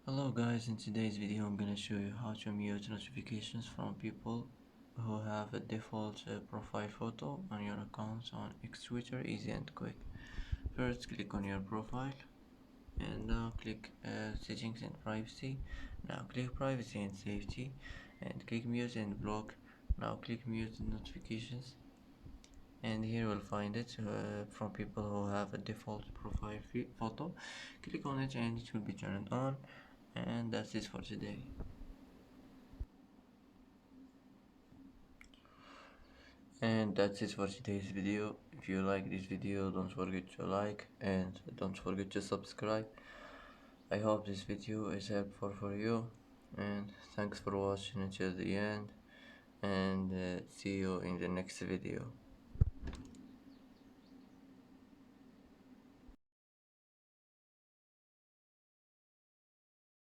Hello guys, in today's video I'm gonna show you how to mute notifications from people who have a default profile photo on your accounts on X Twitter. Easy and quick. First click on your profile and now click settings and privacy. Now click privacy and safety and click mute and block. Now click mute notifications and here we'll find it from people who have a default profile photo. Click on it and it will be turned on, and that's it for today. And that's it for today's video. If you like this video, don't forget to like and don't forget to subscribe. I hope this video is helpful for you, and thanks for watching until the end, and see you in the next video.